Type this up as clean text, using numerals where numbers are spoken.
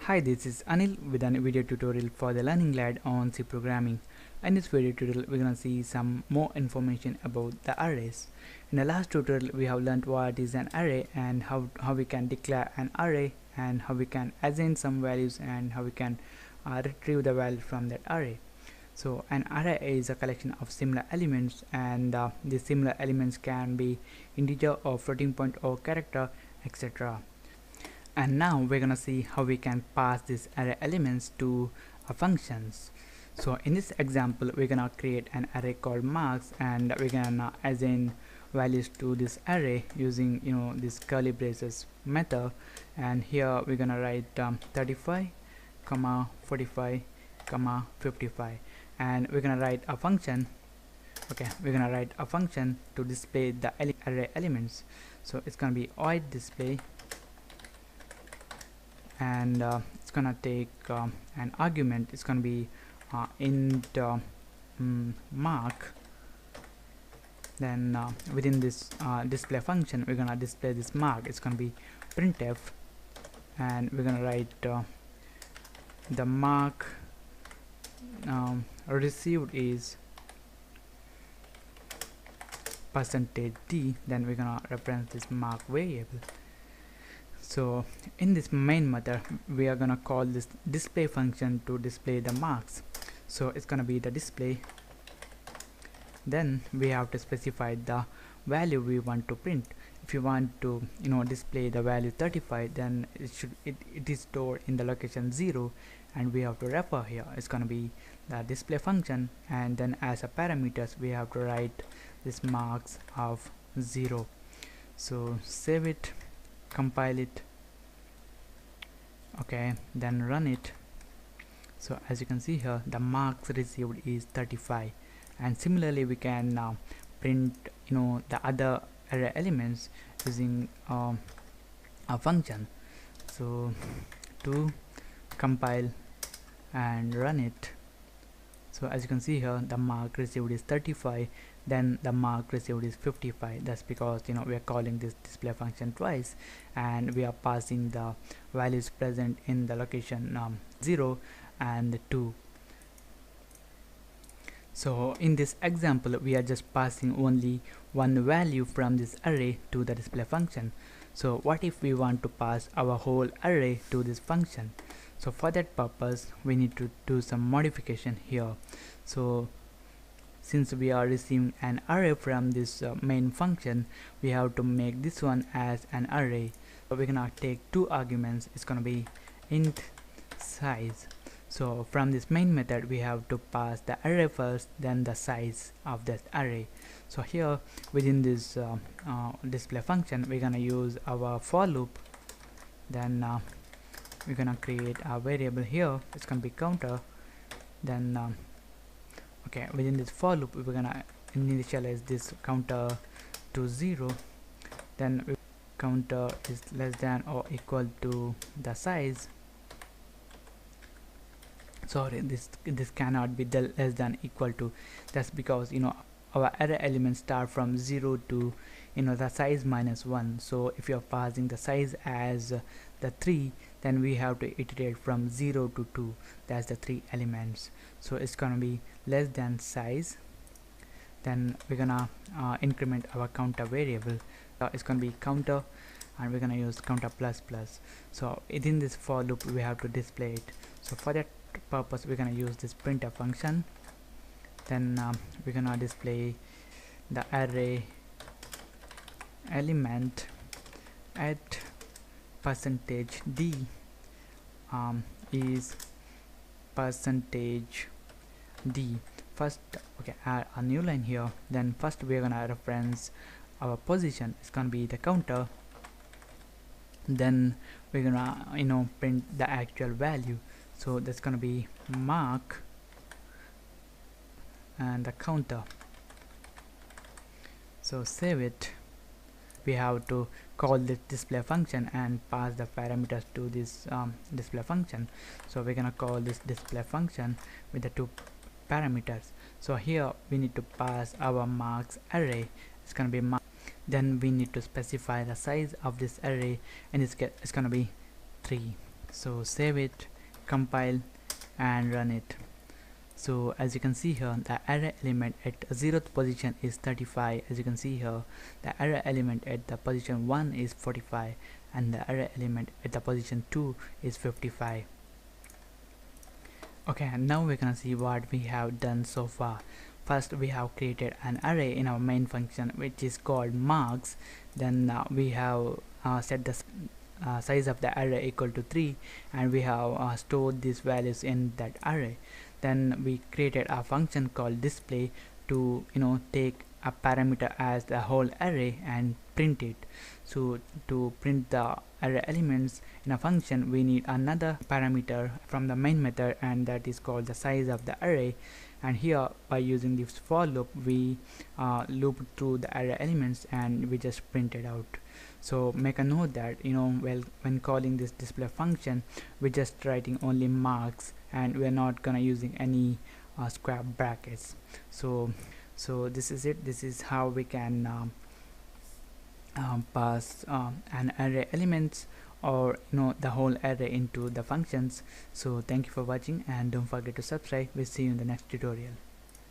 Hi, this is Anil with a video tutorial for the Learning Lad on C programming. In this video tutorial, we're gonna see some more information about the arrays. In the last tutorial, we have learned what is an array and how we can declare an array and how we can assign some values and how we can retrieve the value from that array. So an array is a collection of similar elements, and these similar elements can be integer or floating point or character, etc. And now we're gonna see how we can pass these array elements to functions. So in this example, we're gonna create an array called marks, and we're gonna assign values to this array using this curly braces method. And here we're gonna write 35 comma 45 comma 55, and we're gonna write a function. We're gonna write a function to display the array elements. So it's gonna be void display, and it's gonna take an argument. It's gonna be int mark. Then within this display function, we're gonna display this mark. It's gonna be printf, and we're gonna write the mark received is %d. Then we're gonna reference this mark variable. So in this main method, we are gonna call this display function to display the marks. So it's gonna be the display. Then we have to specify the value we want to print. If you want to display the value 35, then it is stored in the location 0, and we have to refer here. It's gonna be the display function, and then as a parameters we have to write this marks of 0. So save it, compile it, then run it. So as you can see here, the marks received is 35, and similarly we can now print the other array elements using a function. So to compile and run it. So as you can see here, the mark received is 35, then the mark received is 55. That's because we are calling this display function twice, and we are passing the values present in the location 0 and 2. So in this example, we are just passing only one value from this array to the display function. So what if we want to pass our whole array to this function? So for that purpose, we need to do some modification here. So since we are receiving an array from this main function, we have to make this one as an array. So we're gonna take two arguments. It's gonna be int size. So from this main method, we have to pass the array first, then the size of that array. So here within this display function, we're gonna use our for loop. Then we're gonna create a variable here. It's gonna be counter. Then within this for loop, we're gonna initialize this counter to 0. Then counter is less than or equal to the size. Sorry, this cannot be less than equal to. That's because our array elements start from 0 to the size minus 1. So if you're passing the size as the 3, then we have to iterate from 0 to 2. That's the 3 elements. So it's gonna be less than size. Then we're gonna increment our counter variable. It's gonna be counter, and we're gonna use counter plus plus. So within this for loop, we have to display it. So for that purpose, we're gonna use this printf function. Then we're gonna display the array element at %d is %d. First, add a new line here. Then first we're gonna reference our position. It's gonna be the counter. Then we're gonna print the actual value. So that's gonna be mark and the counter. So save it. We have to call this display function and pass the parameters to this display function. So we're gonna call this display function with the two parameters. So here we need to pass our marks array. It's gonna be mark. Then we need to specify the size of this array, and it's gonna be 3. So save it, compile and run it. So as you can see here, the array element at 0th position is 35. As you can see here, the array element at the position 1 is 45 and the array element at the position 2 is 55. Okay, and now we're gonna see what we have done so far. First, we have created an array in our main function which is called marks. Then we have set the size of the array equal to 3 and we have stored these values in that array. Then we created a function called display to take a parameter as the whole array and print it. So to print the array elements in a function, we need another parameter from the main method, and that is called the size of the array. And here, by using this for loop, we loop through the array elements and we just print it out. So make a note that when calling this display function, we're just writing only marks and we're not gonna using any square brackets. So this is it. This is how we can pass an array elements or the whole array into the functions. So thank you for watching and don't forget to subscribe. We'll see you in the next tutorial.